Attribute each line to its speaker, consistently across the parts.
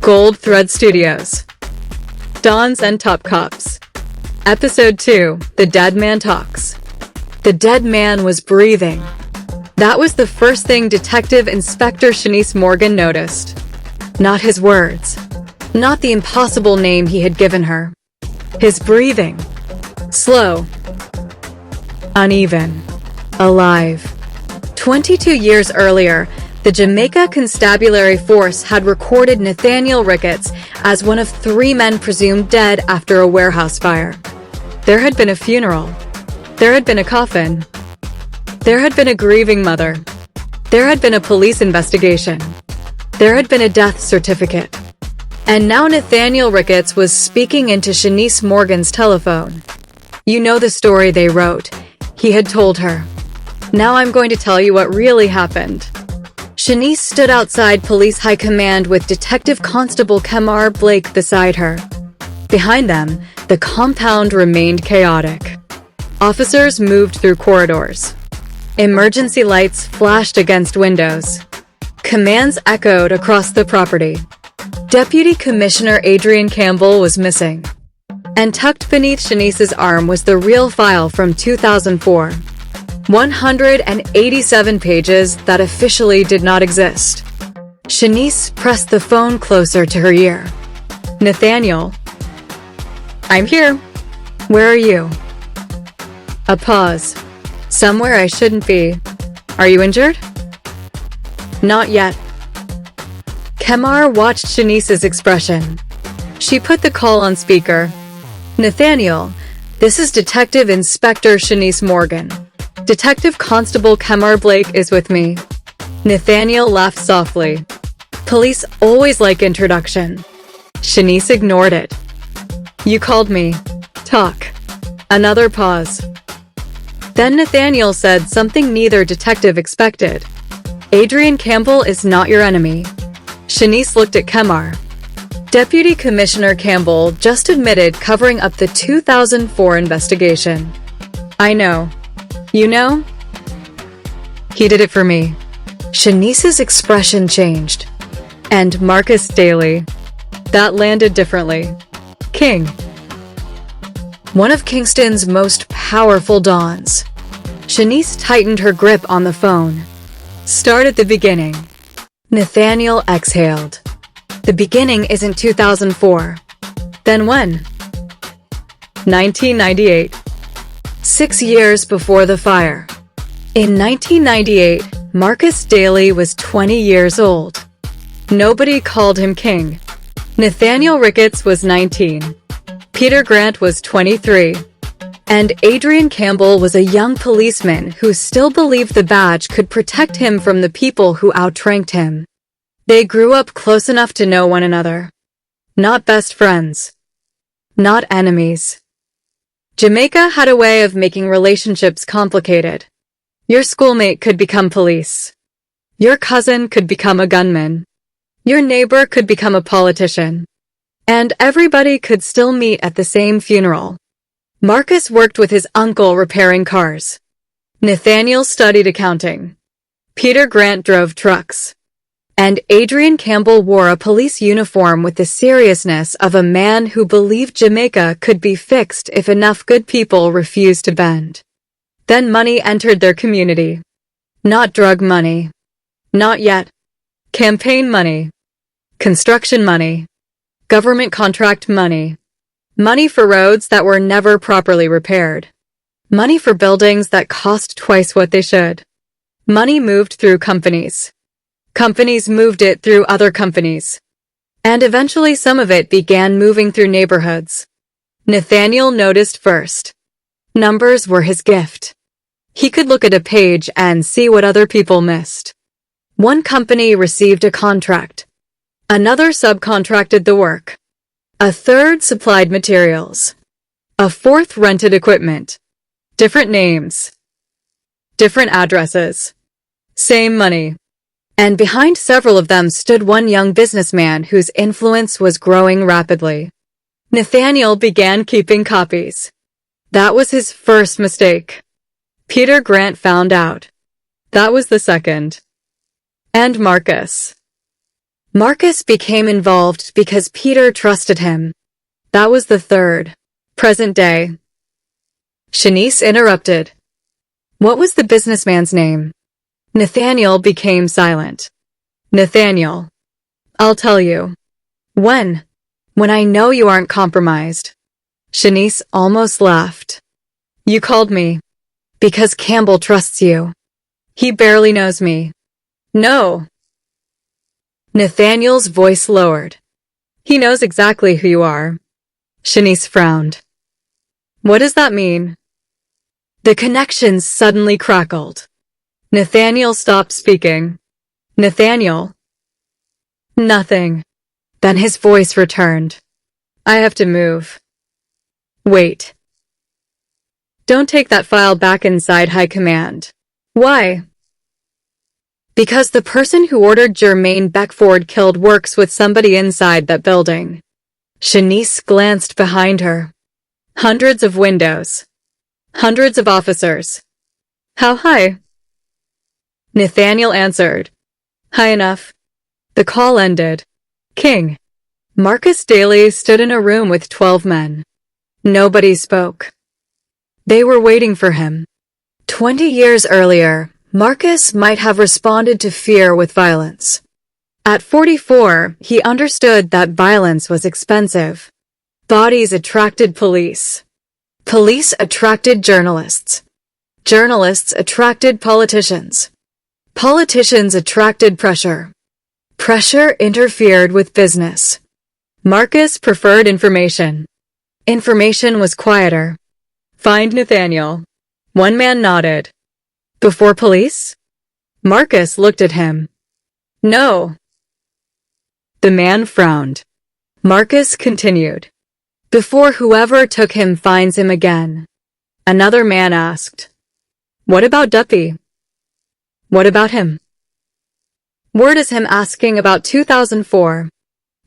Speaker 1: Gold Thread Studios. Dons and Top Cops. Episode 2, The Dead Man Talks. The dead man was breathing. That was the first thing Detective Inspector Shanice Morgan noticed. Not his words. Not the impossible name he had given her. His breathing. Slow. Uneven. Alive. 22 years earlier, the Jamaica Constabulary Force had recorded Nathaniel Ricketts as one of 3 men presumed dead after a warehouse fire. There had been a funeral. There had been a coffin. There had been a grieving mother. There had been a police investigation. There had been a death certificate. And now Nathaniel Ricketts was speaking into Shanice Morgan's telephone. You know the story they wrote. He had told her. Now I'm going to tell you what really happened. Shanice stood outside Police High Command with Detective Constable Kemar Blake beside her. Behind them, the compound remained chaotic. Officers moved through corridors. Emergency lights flashed against windows. Commands echoed across the property. Deputy Commissioner Adrian Campbell was missing. And tucked beneath Shanice's arm was the real file from 2004. 187 pages that officially did not exist. Shanice pressed the phone closer to her ear. Nathaniel. I'm here. Where are you? A pause. Somewhere I shouldn't be. Are you injured? Not yet. Kemar watched Shanice's expression. She put the call on speaker. Nathaniel, this is Detective Inspector Shanice Morgan. Detective Constable Kemar Blake is with me. Nathaniel laughed softly. Police always like introduction. Shanice ignored it. You called me. Talk. Another pause. Then Nathaniel said something neither detective expected. Adrian Campbell is not your enemy. Shanice looked at Kemar. Deputy Commissioner Campbell just admitted covering up the 2004 investigation. I know. You know? He did it for me. Shanice's expression changed. And Marcus Daley. That landed differently. King. One of Kingston's most powerful dons. Shanice tightened her grip on the phone. Start at the beginning. Nathaniel exhaled. The beginning isn't 2004. Then when? 1998. 6 years before the fire. In 1998, Marcus Daley was 20 years old. Nobody called him king. Nathaniel Ricketts was 19. Peter Grant was 23. And Adrian Campbell was a young policeman who still believed the badge could protect him from the people who outranked him. They grew up close enough to know one another. Not best friends. Not enemies. Jamaica had a way of making relationships complicated. Your schoolmate could become police. Your cousin could become a gunman. Your neighbor could become a politician. And everybody could still meet at the same funeral. Marcus worked with his uncle repairing cars. Nathaniel studied accounting. Peter Grant drove trucks. And Adrian Campbell wore a police uniform with the seriousness of a man who believed Jamaica could be fixed if enough good people refused to bend. Then money entered their community. Not drug money. Not yet. Campaign money. Construction money. Government contract money. Money for roads that were never properly repaired. Money for buildings that cost twice what they should. Money moved through companies. Companies moved it through other companies. And eventually some of it began moving through neighborhoods. Nathaniel noticed first. Numbers were his gift. He could look at a page and see what other people missed. One company received a contract. Another subcontracted the work. A third supplied materials. A fourth rented equipment. Different names. Different addresses. Same money. And behind several of them stood one young businessman whose influence was growing rapidly. Nathaniel began keeping copies. That was his first mistake. Peter Grant found out. That was the second. And Marcus. Marcus became involved because Peter trusted him. That was the third. Present day. Shanice interrupted. What was the businessman's name? Nathaniel became silent. Nathaniel. I'll tell you. When? When I know you aren't compromised. Shanice almost laughed. You called me. Because Campbell trusts you. He barely knows me. No. Nathaniel's voice lowered. He knows exactly who you are. Shanice frowned. What does that mean? The connections suddenly crackled. Nathaniel stopped speaking. Nathaniel. Nothing. Then his voice returned. I have to move. Wait. Don't take that file back inside High Command. Why? Because the person who ordered Jermaine Beckford killed works with somebody inside that building. Shanice glanced behind her. Hundreds of windows. Hundreds of officers. How high? Nathaniel answered. High enough. The call ended. King. Marcus Daley stood in a room with 12 men. Nobody spoke. They were waiting for him. 20 years earlier, Marcus might have responded to fear with violence. At 44, he understood that violence was expensive. Bodies attracted police. Police attracted journalists. Journalists attracted politicians. Politicians attracted pressure. Pressure interfered with business. Marcus preferred information. Information was quieter. Find Nathaniel. One man nodded. Before police? Marcus looked at him. No. The man frowned. Marcus continued. Before whoever took him finds him again. Another man asked. What about Duppy? What about him? Word is him asking about 2004.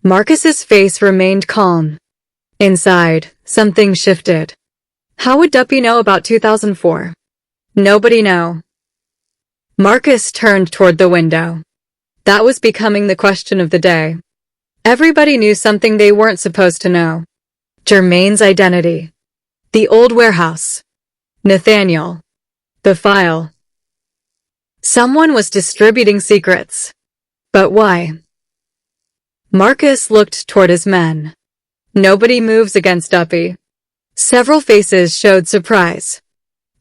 Speaker 1: Marcus's face remained calm. Inside, something shifted. How would Duppy know about 2004? Nobody know. Marcus turned toward the window. That was becoming the question of the day. Everybody knew something they weren't supposed to know. Jermaine's identity. The old warehouse. Nathaniel. The file. Someone was distributing secrets. But why? Marcus looked toward his men. Nobody moves against Duppy. Several faces showed surprise.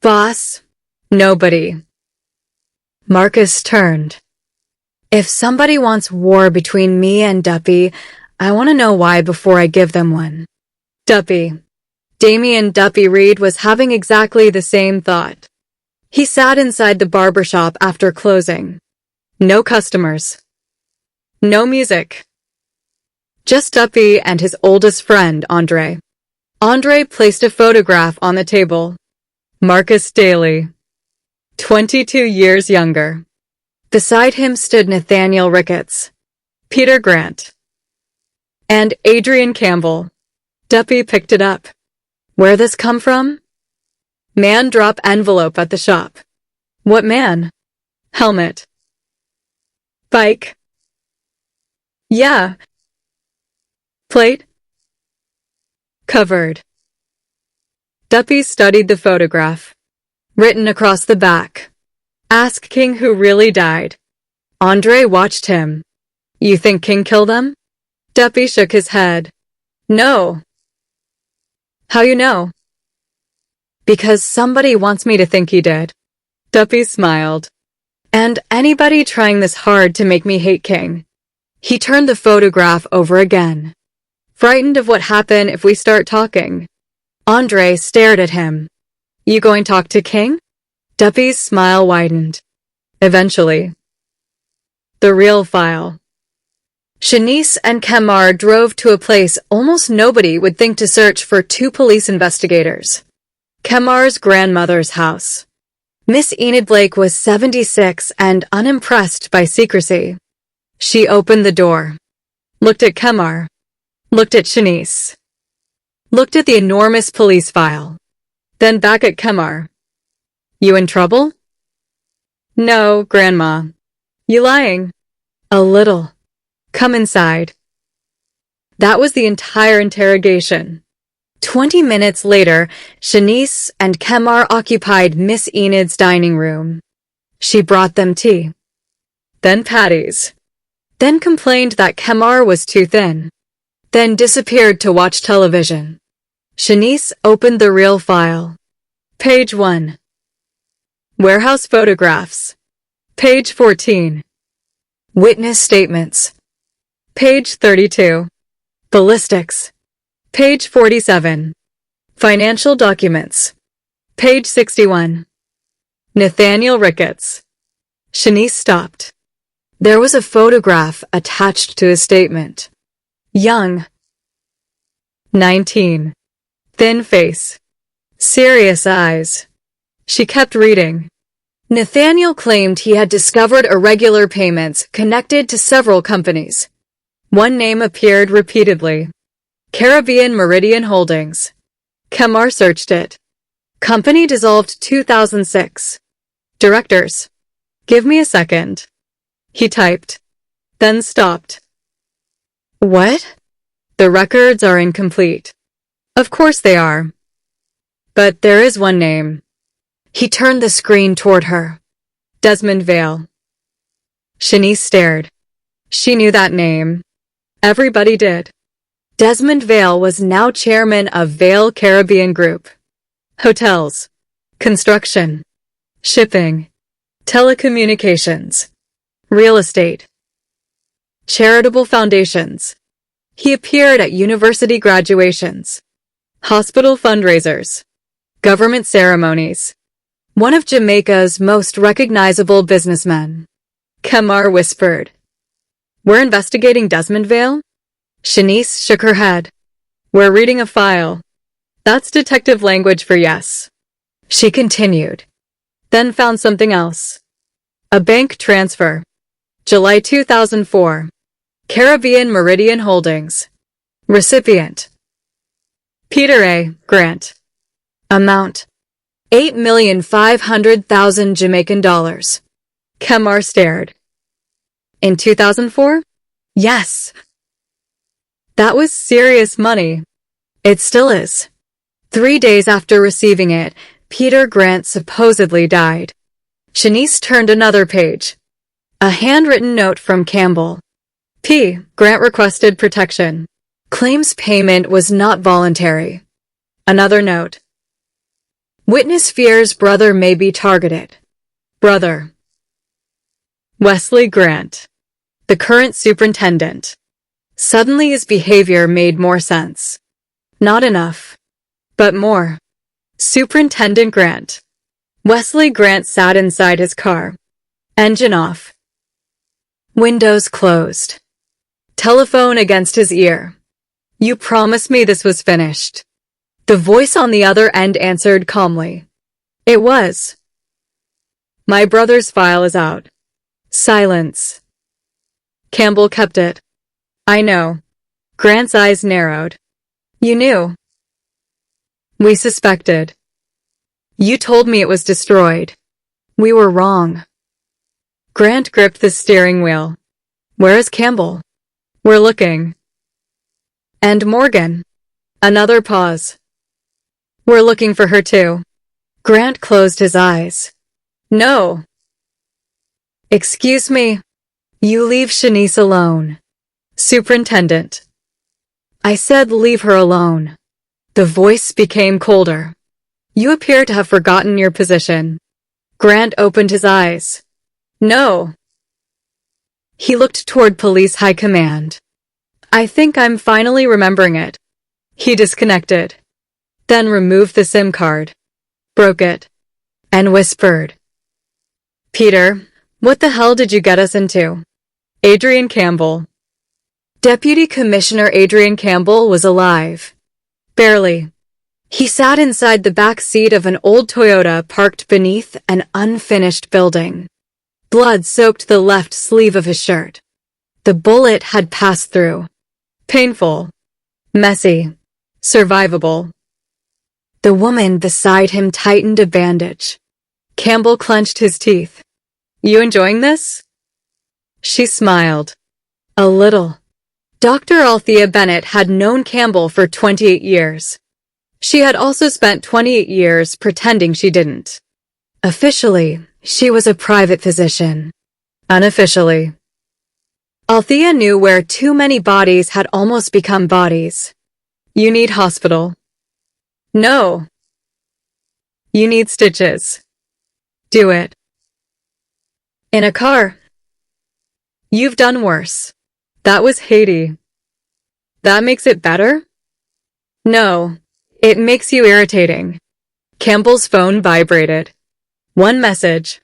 Speaker 1: Boss? Nobody. Marcus turned. If somebody wants war between me and Duppy, I want to know why before I give them one. Duppy. Damien Duppy Reid was having exactly the same thought. He sat inside the barber shop after closing. No customers. No music. Just Duppy and his oldest friend, Andre. Andre placed a photograph on the table. Marcus Daley. 22 years younger. Beside him stood Nathaniel Ricketts, Peter Grant, and Adrian Campbell. Duppy picked it up. Where this come from? Man drop envelope at the shop. What man? Helmet. Bike. Yeah. Plate. Covered. Duppy studied the photograph. Written across the back. Ask King who really died. Andre watched him. You think King killed them? Duppy shook his head. No. How you know? Because somebody wants me to think he did. Duppy smiled. And anybody trying this hard to make me hate King. He turned the photograph over again. Frightened of what happened if we start talking. Andre stared at him. You going to talk to King? Duppy's smile widened. Eventually. The real file. Shanice and Kemar drove to a place almost nobody would think to search for two police investigators. Kemar's grandmother's house. Miss Enid Blake was 76 and unimpressed by secrecy. She opened the door. Looked at Kemar. Looked at Shanice. Looked at the enormous police file. Then back at Kemar. You in trouble? No, Grandma. You lying? A little. Come inside. That was the entire interrogation. 20 minutes later, Shanice and Kemar occupied Miss Enid's dining room. She brought them tea. Then patties. Then complained that Kemar was too thin. Then disappeared to watch television. Shanice opened the real file. Page 1. Warehouse photographs. Page 14. Witness statements. Page 32. Ballistics. Page 47. Financial documents. Page 61. Nathaniel Ricketts. Shanice stopped. There was a photograph attached to his statement. Young. 19. Thin face. Serious eyes. She kept reading. Nathaniel claimed he had discovered irregular payments connected to several companies. One name appeared repeatedly. Caribbean Meridian Holdings. Kemar searched it. Company dissolved 2006. Directors. Give me a second. He typed. Then stopped. What? The records are incomplete. Of course they are. But there is one name. He turned the screen toward her. Desmond Vale. Shanice stared. She knew that name. Everybody did. Desmond Vale was now chairman of Vale Caribbean Group. Hotels. Construction. Shipping. Telecommunications. Real estate. Charitable foundations. He appeared at university graduations. Hospital fundraisers. Government ceremonies. One of Jamaica's most recognizable businessmen. Kemar whispered. We're investigating Desmond Vale? Shanice shook her head. We're reading a file. That's detective language for yes. She continued. Then found something else. A bank transfer. July 2004. Caribbean Meridian Holdings. Recipient. Peter A. Grant. Amount. 8,500,000 Jamaican dollars. Kemar stared. In 2004? Yes. That was serious money. It still is. 3 days after receiving it, Peter Grant supposedly died. Shanice turned another page. A handwritten note from Campbell. P. Grant requested protection. Claims payment was not voluntary. Another note. Witness fears brother may be targeted. Brother. Wesley Grant. The current superintendent. Suddenly his behavior made more sense. Not enough. But more. Superintendent Grant. Wesley Grant sat inside his car. Engine off. Windows closed. Telephone against his ear. You promised me this was finished. The voice on the other end answered calmly. It was. My brother's file is out. Silence. Campbell kept it. I know. Grant's eyes narrowed. You knew. We suspected. You told me it was destroyed. We were wrong. Grant gripped the steering wheel. Where is Campbell? We're looking. And Morgan. Another pause. We're looking for her too. Grant closed his eyes. No. Excuse me. You leave Shanice alone. Superintendent. I said leave her alone. The voice became colder. You appear to have forgotten your position. Grant opened his eyes. No. He looked toward Police High Command. I think I'm finally remembering it. He disconnected. Then removed the SIM card. Broke it. And whispered. Peter, what the hell did you get us into? Adrian Campbell. Deputy Commissioner Adrian Campbell was alive. Barely. He sat inside the back seat of an old Toyota parked beneath an unfinished building. Blood soaked the left sleeve of his shirt. The bullet had passed through. Painful. Messy. Survivable. The woman beside him tightened a bandage. Campbell clenched his teeth. You enjoying this? She smiled. A little. Dr. Althea Bennett had known Campbell for 28 years. She had also spent 28 years pretending she didn't. Officially, she was a private physician. Unofficially, Althea knew where too many bodies had almost become bodies. You need hospital. No. You need stitches. Do it. In a car. You've done worse. That was Haiti. That makes it better? No. It makes you irritating. Campbell's phone vibrated. One message.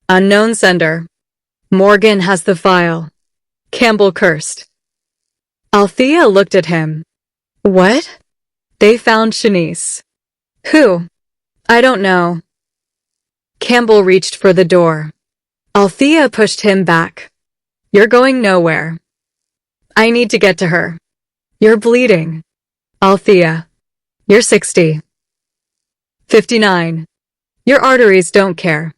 Speaker 1: Unknown sender. Morgan has the file. Campbell cursed. Althea looked at him. What? They found Shanice. Who? I don't know. Campbell reached for the door. Althea pushed him back. You're going nowhere. I need to get to her. You're bleeding. Althea. You're 60. 59. Your arteries don't care.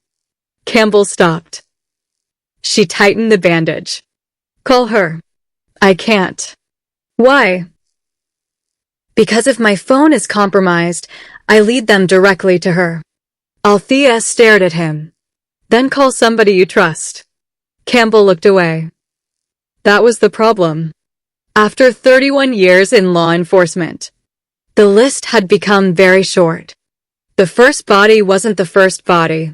Speaker 1: Campbell stopped. She tightened the bandage. Call her. I can't. Why? Because if my phone is compromised, I lead them directly to her. Althea stared at him. Then call somebody you trust. Campbell looked away. That was the problem. After 31 years in law enforcement, the list had become very short. The first body wasn't the first body.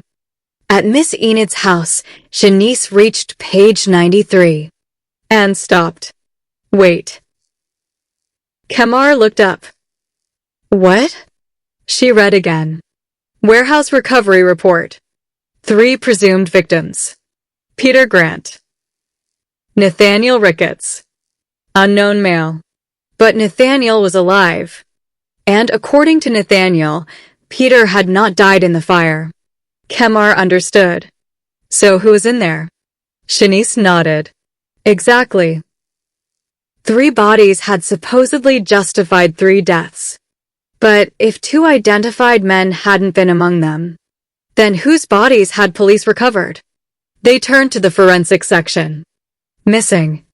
Speaker 1: At Miss Enid's house, Shanice reached page 93. And stopped. Wait. Kemar looked up. What? She read again. Warehouse recovery report. 3 presumed victims. Peter Grant. Nathaniel Ricketts. Unknown male. But Nathaniel was alive. And according to Nathaniel, Peter had not died in the fire. Kemar understood. So who was in there? Shanice nodded. Exactly. 3 bodies had supposedly justified 3 deaths. But if 2 identified men hadn't been among them, then whose bodies had police recovered? They turned to the forensic section. Missing.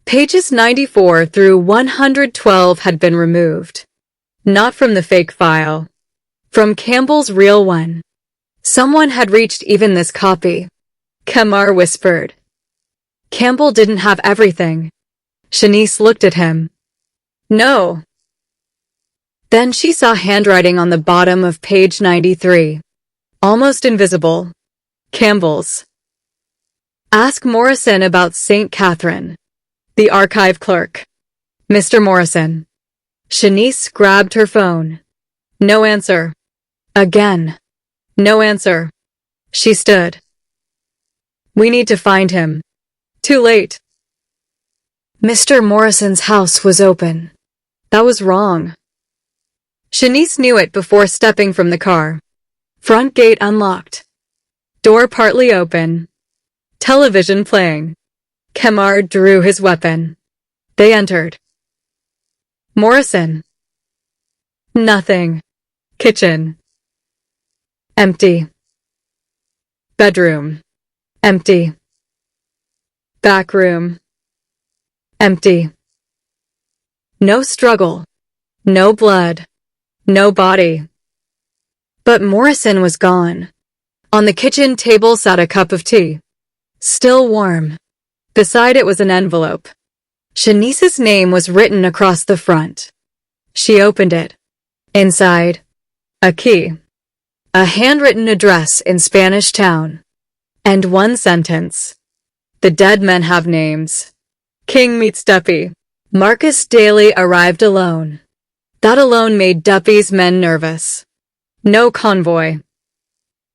Speaker 1: Pages 94 through 112 had been removed. Not from the fake file. From Campbell's real one. Someone had reached even this copy. Kemar whispered. Campbell didn't have everything. Shanice looked at him. No. Then she saw handwriting on the bottom of page 93. Almost invisible. Campbell's. Ask Morrison about St. Catherine. The archive clerk. Mr. Morrison. Shanice grabbed her phone. No answer. Again. No answer. She stood. We need to find him. Too late. Mr. Morrison's house was open. That was wrong. Shanice knew it before stepping from the car. Front gate unlocked. Door partly open. Television playing. Kemar drew his weapon. They entered. Morrison. Nothing. Kitchen. Empty. Bedroom. Empty. Back room. Empty. No struggle. No blood. No body. But Morrison was gone. On the kitchen table sat a cup of tea. Still warm. Beside it was an envelope. Shanice's name was written across the front. She opened it. Inside, a key. A handwritten address in Spanish Town. And one sentence. The dead men have names. King meets Duppy. Marcus Daley arrived alone. That alone made Duppy's men nervous. No convoy.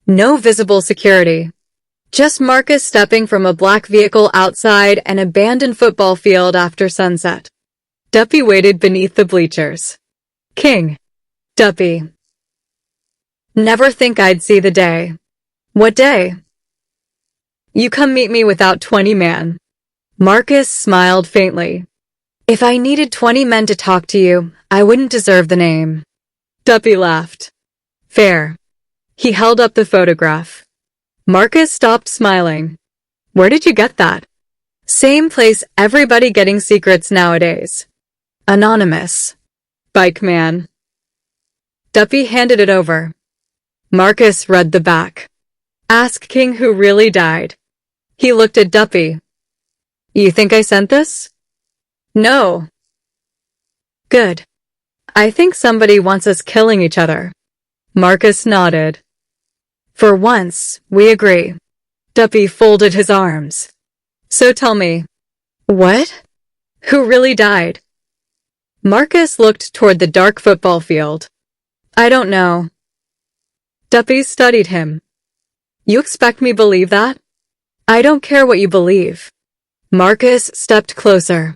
Speaker 1: No visible security. Just Marcus stepping from a black vehicle outside an abandoned football field after sunset. Duppy waited beneath the bleachers. King. Duppy. Never think I'd see the day. What day? You come meet me without 20 men. Marcus smiled faintly. If I needed 20 men to talk to you, I wouldn't deserve the name. Duppy laughed. Fair. He held up the photograph. Marcus stopped smiling. Where did you get that? Same place, everybody getting secrets nowadays. Anonymous. Bike man. Duppy handed it over. Marcus read the back. Ask King who really died. He looked at Duppy. You think I sent this? No. Good. I think somebody wants us killing each other. Marcus nodded. For once, we agree. Duppy folded his arms. So tell me. What? Who really died? Marcus looked toward the dark football field. I don't know. Duppy studied him. You expect me to believe that? I don't care what you believe. Marcus stepped closer.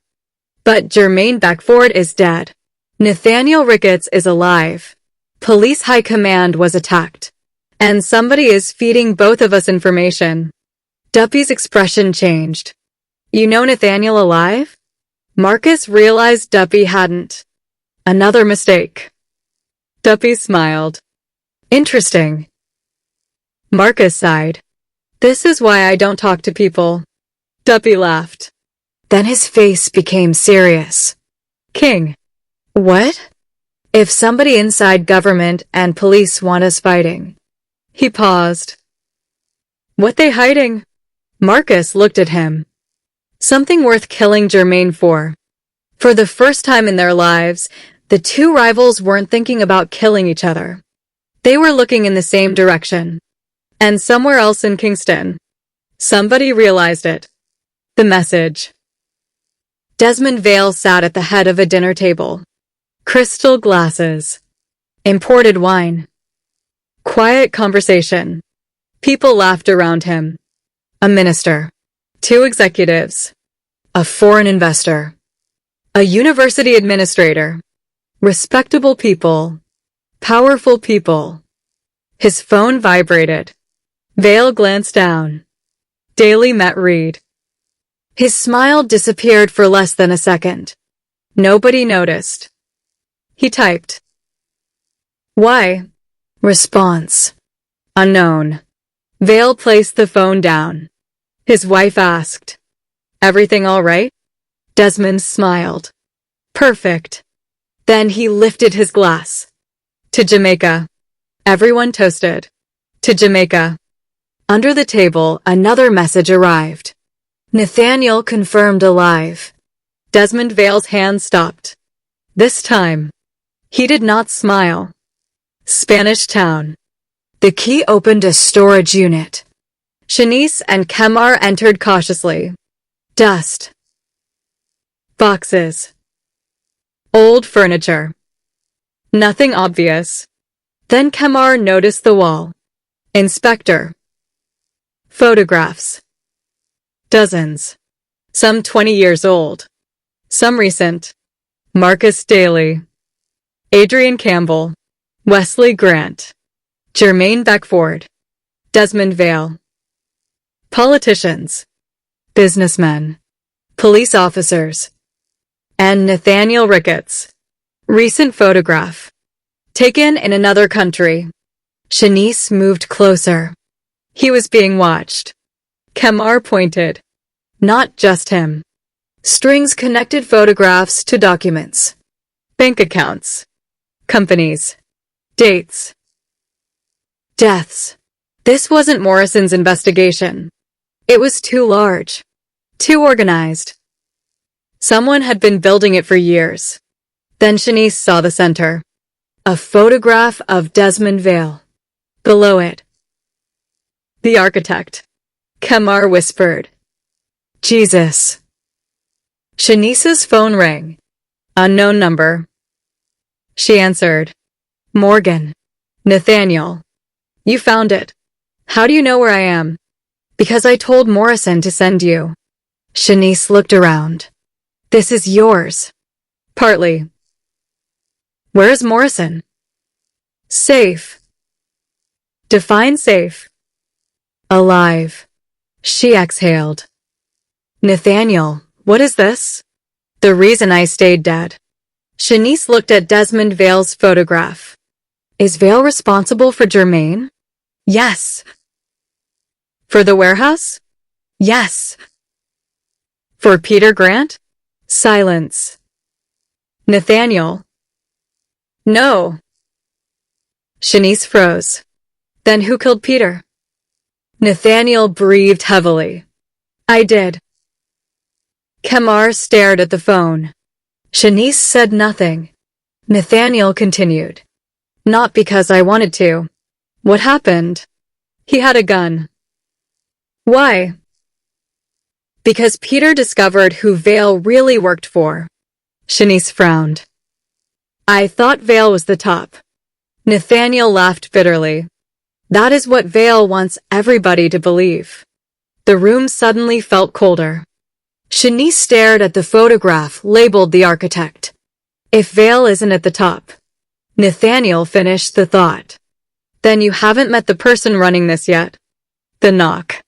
Speaker 1: But Jermaine Beckford is dead. Nathaniel Ricketts is alive. Police High Command was attacked. And somebody is feeding both of us information. Duppy's expression changed. You know Nathaniel alive? Marcus realized Duppy hadn't. Another mistake. Duppy smiled. Interesting. Marcus sighed. This is why I don't talk to people. Duppy laughed. Then his face became serious. King. What? If somebody inside government and police want us fighting. He paused. What they hiding? Marcus looked at him. Something worth killing Jermaine for. For the first time in their lives, the two rivals weren't thinking about killing each other. They were looking in the same direction. And somewhere else in Kingston. Somebody realized it. The message. Desmond Vale sat at the head of a dinner table. Crystal glasses. Imported wine. Quiet conversation. People laughed around him. A minister. Two executives. A foreign investor. A university administrator. Respectable people. Powerful people. His phone vibrated. Vale glanced down. Daley met Reid. His smile disappeared for less than a second. Nobody noticed. He typed. Why? Response. Unknown. Vale placed the phone down. His wife asked. Everything all right? Desmond smiled. Perfect. Then he lifted his glass. To Jamaica. Everyone toasted. To Jamaica. Under the table, another message arrived. Nathaniel confirmed alive. Desmond Vale's hand stopped. This time, he did not smile. Spanish Town. The key opened a storage unit. Shanice and Kemar entered cautiously. Dust. Boxes. Old furniture. Nothing obvious. Then Kemar noticed the wall. Inspector. Photographs. Dozens. Some 20 years old. Some recent. Marcus Daley. Adrian Campbell. Wesley Grant. Jermaine Beckford. Desmond Vale. Politicians. Businessmen. Police officers. And Nathaniel Ricketts. Recent photograph. Taken in another country. Shanice moved closer. He was being watched. Kemar pointed. Not just him. Strings connected photographs to documents. Bank accounts. Companies. Dates. Deaths. This wasn't Morrison's investigation. It was too large. Too organized. Someone had been building it for years. Then Shanice saw the center. A photograph of Desmond Vale. Below it. The architect. Kemar whispered. Jesus. Shanice's phone rang. Unknown number. She answered. Morgan. Nathaniel. You found it. How do you know where I am? Because I told Morrison to send you. Shanice looked around. This is yours. Partly. Where is Morrison? Safe. Define safe. Alive. She exhaled. Nathaniel, what is this? The reason I stayed dead. Shanice looked at Desmond Vale's photograph. Is Vale responsible for Jermaine? Yes. For the warehouse? Yes. For Peter Grant? Silence. Nathaniel? No. Shanice froze. Then who killed Peter? Nathaniel breathed heavily. I did. Kemar stared at the phone. Shanice said nothing. Nathaniel continued. Not because I wanted to. What happened? He had a gun. Why? Because Peter discovered who Vale really worked for. Shanice frowned. I thought Vale was the top. Nathaniel laughed bitterly. That is what Vale wants everybody to believe. The room suddenly felt colder. Shanice stared at the photograph labeled the architect. If Vale isn't at the top. Nathaniel finished the thought. Then you haven't met the person running this yet. The knock.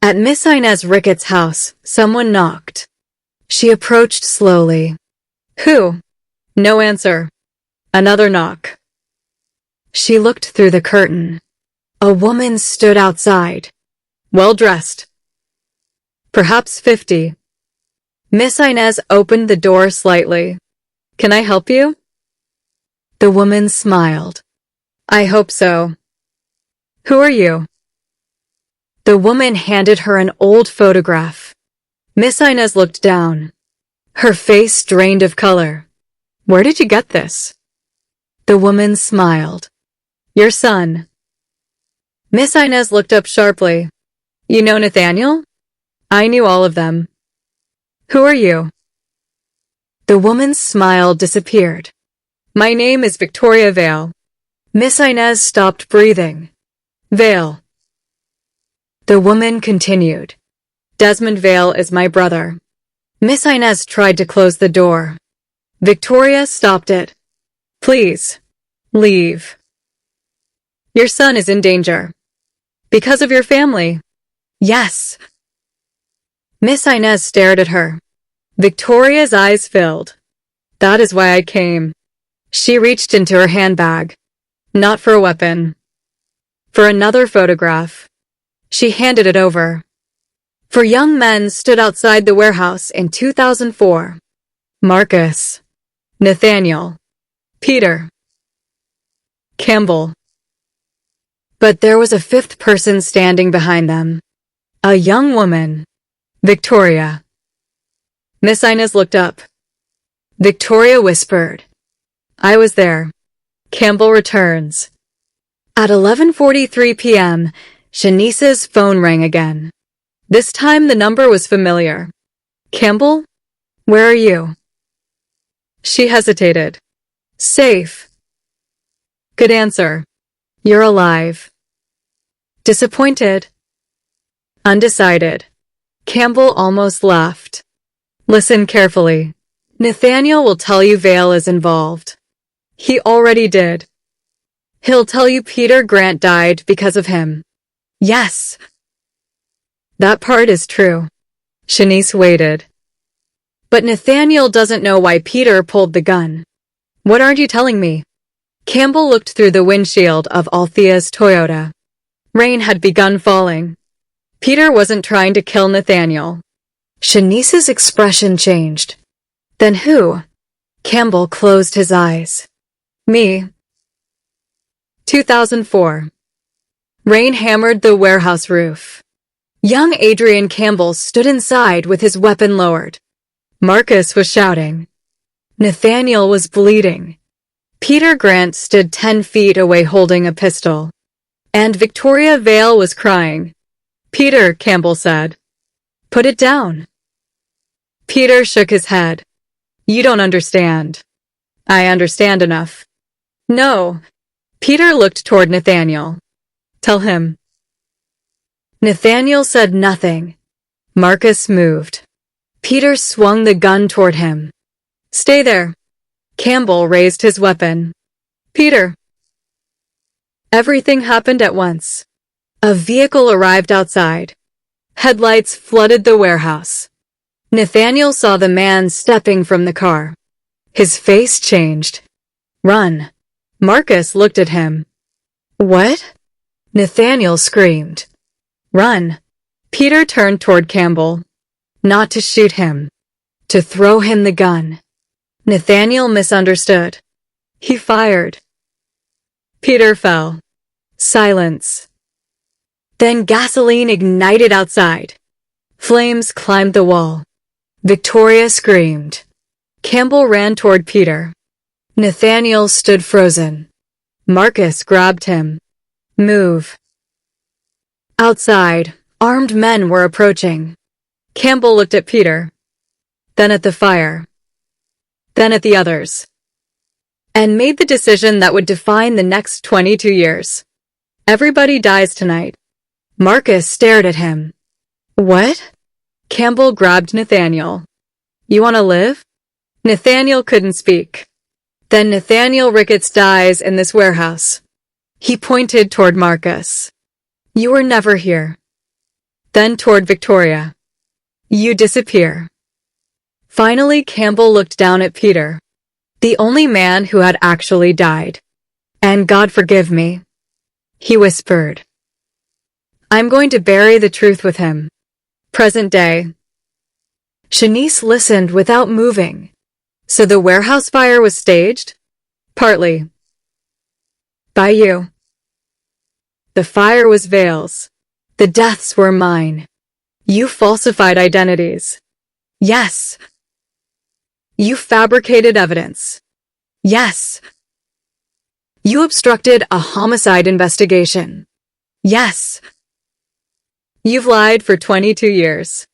Speaker 1: At Miss Inez Ricketts' house, someone knocked. She approached slowly. Who? No answer. Another knock. She looked through the curtain. A woman stood outside. Well dressed. Perhaps 50. Miss Inez opened the door slightly. Can I help you? The woman smiled. I hope so. Who are you? The woman handed her an old photograph. Miss Inez looked down. Her face drained of color. Where did you get this? The woman smiled. Your son. Miss Inez looked up sharply. You know Nathaniel? I knew all of them. Who are you? The woman's smile disappeared. My name is Victoria Vale. Miss Inez stopped breathing. Vale. The woman continued. Desmond Vale is my brother. Miss Inez tried to close the door. Victoria stopped it. Please, leave. Your son is in danger. Because of your family. Yes. Miss Inez stared at her. Victoria's eyes filled. That is why I came. She reached into her handbag. Not for a weapon. For another photograph. She handed it over. For young men stood outside the warehouse in 2004. Marcus. Nathaniel. Peter. Campbell. But there was a fifth person standing behind them. A young woman. Victoria. Miss Inez looked up. Victoria whispered. I was there. Campbell returns. At 11:43 p.m., Shanice's phone rang again. This time the number was familiar. Campbell? Where are you? She hesitated. Safe. Good answer. You're alive. Disappointed. Undecided. Campbell almost laughed. Listen carefully. Nathaniel will tell you Vale is involved. He already did. He'll tell you Peter Grant died because of him. Yes. That part is true. Shanice waited. But Nathaniel doesn't know why Peter pulled the gun. What aren't you telling me? Campbell looked through the windshield of Althea's Toyota. Rain had begun falling. Peter wasn't trying to kill Nathaniel. Shanice's expression changed. Then who? Campbell closed his eyes. Me. 2004. Rain hammered the warehouse roof. Young Adrian Campbell stood inside with his weapon lowered. Marcus was shouting. Nathaniel was bleeding. Peter Grant stood 10 feet away holding a pistol. And Victoria Vale was crying. Peter, Campbell said. Put it down. Peter shook his head. You don't understand. I understand enough. No. Peter looked toward Nathaniel. Tell him. Nathaniel said nothing. Marcus moved. Peter swung the gun toward him. Stay there. Campbell raised his weapon. Peter. Everything happened at once. A vehicle arrived outside. Headlights flooded the warehouse. Nathaniel saw the man stepping from the car. His face changed. Run. Marcus looked at him. What? Nathaniel screamed. Run. Peter turned toward Campbell. Not to shoot him. To throw him the gun. Nathaniel misunderstood. He fired. Peter fell. Silence. Then gasoline ignited outside. Flames climbed the wall. Victoria screamed. Campbell ran toward Peter. Nathaniel stood frozen. Marcus grabbed him. Move. Outside, armed men were approaching. Campbell looked at Peter. Then at the fire. Then at the others. And made the decision that would define the next 22 years. Everybody dies tonight. Marcus stared at him. What? Campbell grabbed Nathaniel. You want to live? Nathaniel couldn't speak. Then Nathaniel Ricketts dies in this warehouse. He pointed toward Marcus. You were never here. Then toward Victoria. You disappear. Finally, Campbell looked down at Peter, the only man who had actually died. And God forgive me, he whispered. I'm going to bury the truth with him. Present day. Shanice listened without moving. So the warehouse fire was staged? Partly. By you. The fire was Vale's. The deaths were mine. You falsified identities. Yes. You fabricated evidence. Yes. You obstructed a homicide investigation. Yes. You've lied for 22 years.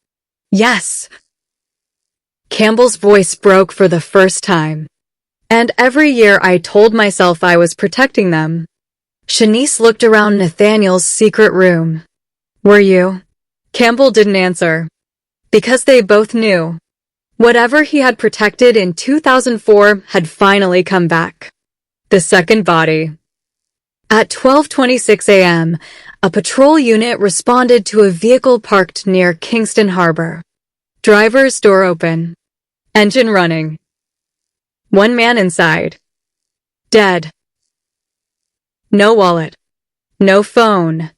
Speaker 1: Yes. Campbell's voice broke for the first time. And every year I told myself I was protecting them. Shanice looked around Nathaniel's secret room. Were you? Campbell didn't answer. Because they both knew. Whatever he had protected in 2004 had finally come back. The second body. At 12:26 a.m., a patrol unit responded to a vehicle parked near Kingston Harbor. Driver's door open. Engine running. One man inside. Dead. No wallet. No phone.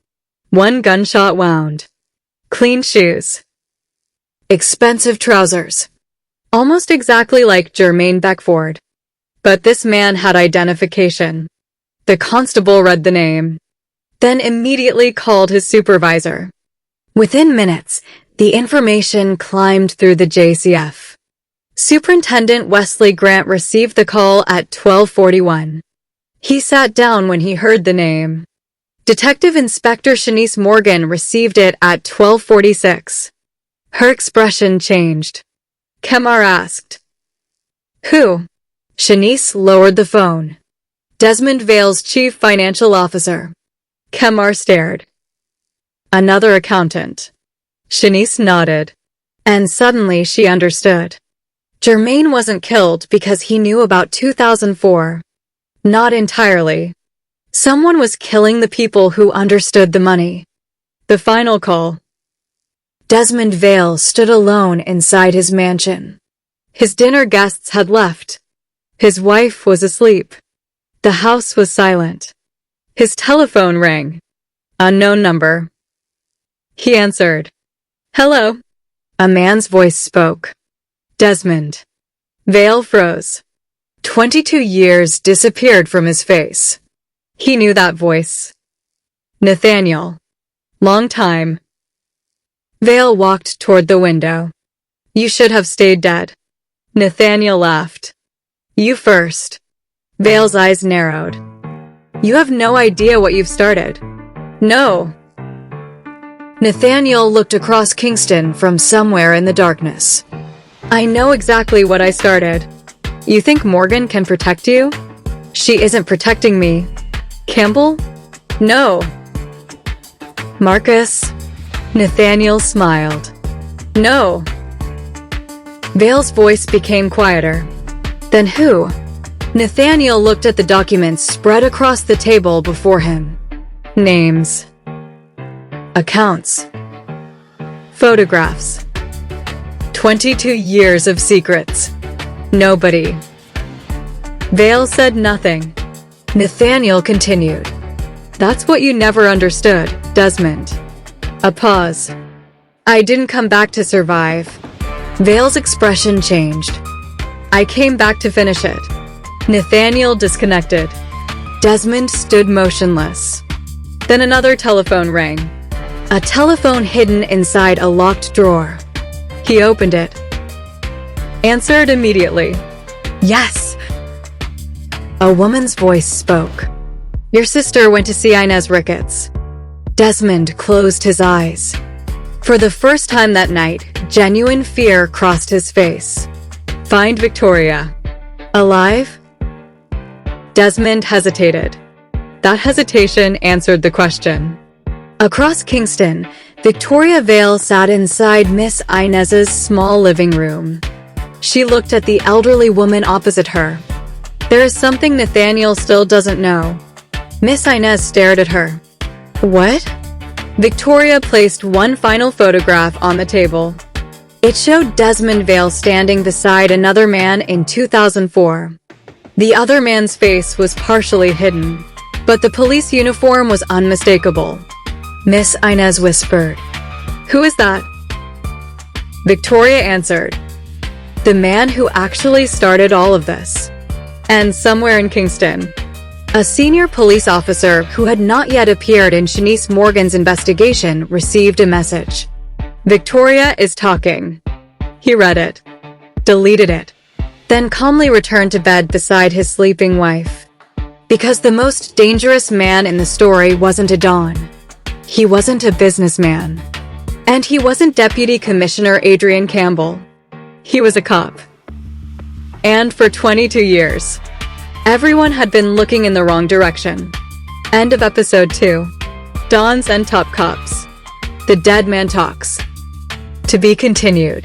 Speaker 1: One gunshot wound. Clean shoes. Expensive trousers. Almost exactly like Jermaine Beckford. But this man had identification. The constable read the name. Then immediately called his supervisor. Within minutes, the information climbed through the JCF. Superintendent Wesley Grant received the call at 12:41. He sat down when he heard the name. Detective Inspector Shanice Morgan received it at 12:46. Her expression changed. Kemar asked. Who? Shanice lowered the phone. Desmond Vale's chief financial officer. Kemar stared. Another accountant. Shanice nodded. And suddenly she understood. Jermaine wasn't killed because he knew about 2004. Not entirely. Someone was killing the people who understood the money. The final call. Desmond Vale stood alone inside his mansion. His dinner guests had left. His wife was asleep. The house was silent. His telephone rang. Unknown number. He answered. Hello. A man's voice spoke. Desmond. Vale froze. 22 years disappeared from his face. He knew that voice. Nathaniel. Long time. Vale walked toward the window. You should have stayed dead. Nathaniel laughed. You first. Vale's eyes narrowed. You have no idea what you've started. No. Nathaniel looked across Kingston from somewhere in the darkness. I know exactly what I started. You think Morgan can protect you? She isn't protecting me. Campbell? No. Marcus? Nathaniel smiled. No. Vale's voice became quieter. Then who? Nathaniel looked at the documents spread across the table before him. Names. Accounts. Photographs. 22 years of secrets. Nobody. Vale said nothing. Nathaniel continued. That's what you never understood, Desmond. A pause. I didn't come back to survive. Vale's expression changed. I came back to finish it. Nathaniel disconnected. Desmond stood motionless. Then another telephone rang. A telephone hidden inside a locked drawer. He opened it. Answered immediately. Yes. A woman's voice spoke. Your sister went to see Inez Ricketts. Desmond closed his eyes. For the first time that night, genuine fear crossed his face. Find Victoria. Alive? Desmond hesitated. That hesitation answered the question. Across Kingston, Victoria Vale sat inside Miss Inez's small living room. She looked at the elderly woman opposite her. There is something Nathaniel still doesn't know. Miss Inez stared at her. What? Victoria placed one final photograph on the table. It showed Desmond Vale standing beside another man in 2004. The other man's face was partially hidden, but the police uniform was unmistakable. Miss Inez whispered, Who is that? Victoria answered, The man who actually started all of this. And somewhere in Kingston, a senior police officer who had not yet appeared in Shanice Morgan's investigation received a message. Victoria is talking. He read it, deleted it, then calmly returned to bed beside his sleeping wife. Because the most dangerous man in the story wasn't a Don. He wasn't a businessman. And he wasn't Deputy Commissioner Adrian Campbell. He was a cop. And for 22 years, everyone had been looking in the wrong direction. End of episode 2. Dons and Top Cops. The Dead Man Talks. To be continued.